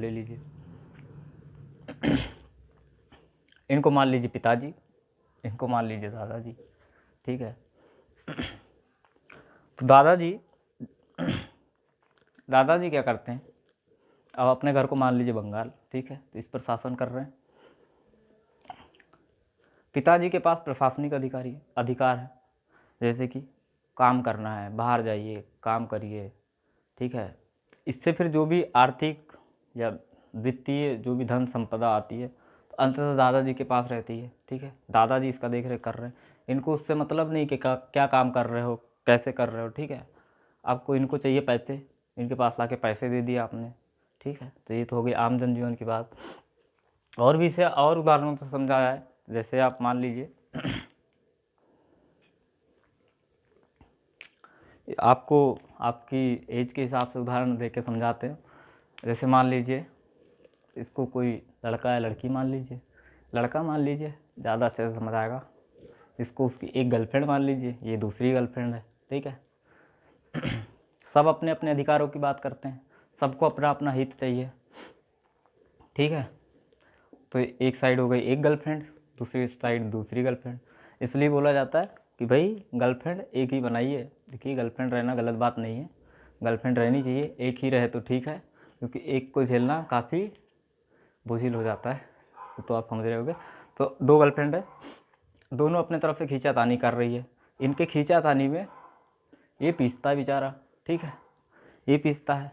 ले लीजिए, इनको मान लीजिए पिताजी, इनको मान लीजिए दादाजी, ठीक है। तो दादाजी क्या करते हैं, अब अपने घर को मान लीजिए बंगाल, ठीक है, तो इस पर शासन कर रहे हैं। पिताजी के पास प्रशासनिक अधिकार है, जैसे कि काम करना है, बाहर जाइए काम करिए, ठीक है। इससे फिर जो भी आर्थिक या वित्तीय जो भी धन संपदा आती है तो अंततः दादाजी के पास रहती है, ठीक है। दादाजी इसका देख रेख कर रहे हैं, इनको उससे मतलब नहीं कि क्या काम कर रहे हो, कैसे कर रहे हो, ठीक है। आपको इनको चाहिए पैसे, इनके पास लाके पैसे दे दिए आपने, ठीक है। तो ये तो हो गई आम जनजीवन की बात। और भी इसे और उदाहरणों से समझाया है, जैसे आप मान लीजिए आपको आपकी एज के हिसाब से उदाहरण दे के समझाते हैं। जैसे मान लीजिए इसको कोई लड़का या लड़की मान लीजिए, लड़का मान लीजिए ज़्यादा अच्छे से समझ आएगा। इसको उसकी एक गर्लफ्रेंड मान लीजिए, ये दूसरी गर्लफ्रेंड है, ठीक है। सब अपने अपने अधिकारों की बात करते हैं, सबको अपना अपना हित चाहिए, ठीक है। तो एक साइड हो गई एक गर्लफ्रेंड, दूसरी साइड दूसरी गर्लफ्रेंड। इसलिए बोला जाता है कि भाई गर्लफ्रेंड एक ही बनाइए। देखिए गर्लफ्रेंड रहना गलत बात नहीं है, गर्लफ्रेंड रहनी चाहिए, एक ही रहे तो ठीक है, क्योंकि एक को झेलना काफ़ी बोझिल हो जाता है, तो आप समझ रहे होगे। तो दो गर्लफ्रेंड है, दोनों अपने तरफ से खींचातानी कर रही है। इनके खींचातानी में ये पीसता है बेचारा, ठीक है, ये पीसता है,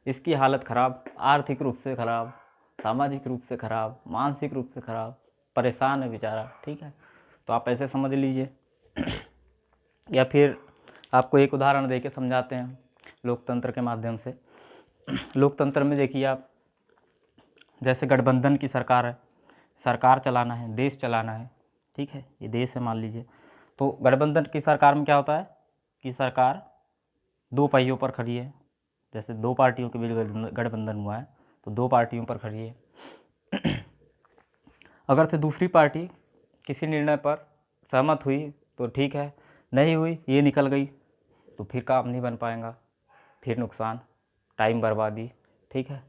इसकी हालत ख़राब, आर्थिक रूप से ख़राब, सामाजिक रूप से ख़राब, मानसिक रूप से ख़राब, परेशान है बेचारा, ठीक है। तो आप ऐसे समझ लीजिए। या फिर आपको एक उदाहरण दे के समझाते हैं लोकतंत्र के माध्यम से। लोकतंत्र में देखिए आप, जैसे गठबंधन की सरकार है, सरकार चलाना है, देश चलाना है, ठीक है, ये देश है मान लीजिए। तो गठबंधन की सरकार में क्या होता है कि सरकार दो पहियों पर खड़ी है। जैसे दो पार्टियों के बीच गठबंधन हुआ है तो दो पार्टियों पर खड़ी है। अगर से दूसरी पार्टी किसी निर्णय पर सहमत हुई तो ठीक है, नहीं हुई, ये निकल गई, तो फिर काम नहीं बन पाएगा, फिर नुकसान, टाइम बर्बादी, ठीक है।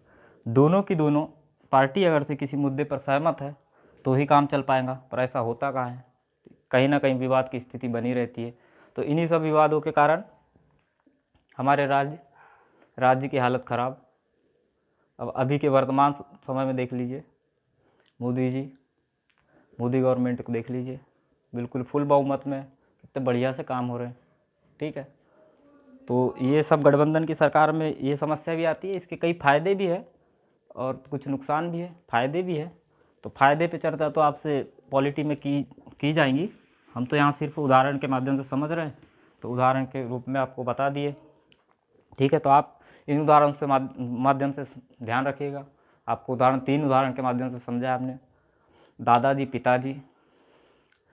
दोनों की दोनों पार्टी अगर से किसी मुद्दे पर सहमत है तो ही काम चल पाएगा, पर ऐसा होता कहाँ है, कहीं ना कहीं विवाद की स्थिति बनी रहती है। तो इन्हीं सब विवादों के कारण हमारे राज्य की हालत ख़राब। अब अभी के वर्तमान समय में देख लीजिए, मोदी गवर्नमेंट को देख लीजिए, बिल्कुल फुल बहुमत में कितने बढ़िया से काम हो रहे हैं, ठीक है। तो ये सब गठबंधन की सरकार में ये समस्या भी आती है, इसके कई फ़ायदे भी है और कुछ नुकसान भी है, फ़ायदे भी है। तो फ़ायदे पे चर्चा तो आपसे पॉलिटी में की जाएंगी, हम तो यहाँ सिर्फ उदाहरण के माध्यम से समझ रहे हैं, तो उदाहरण के रूप में आपको बता दिए, ठीक है। तो आप इन उदाहरण से माध्यम से ध्यान रखिएगा। आपको तीन उदाहरण के माध्यम से समझा आपने, दादाजी, पिताजी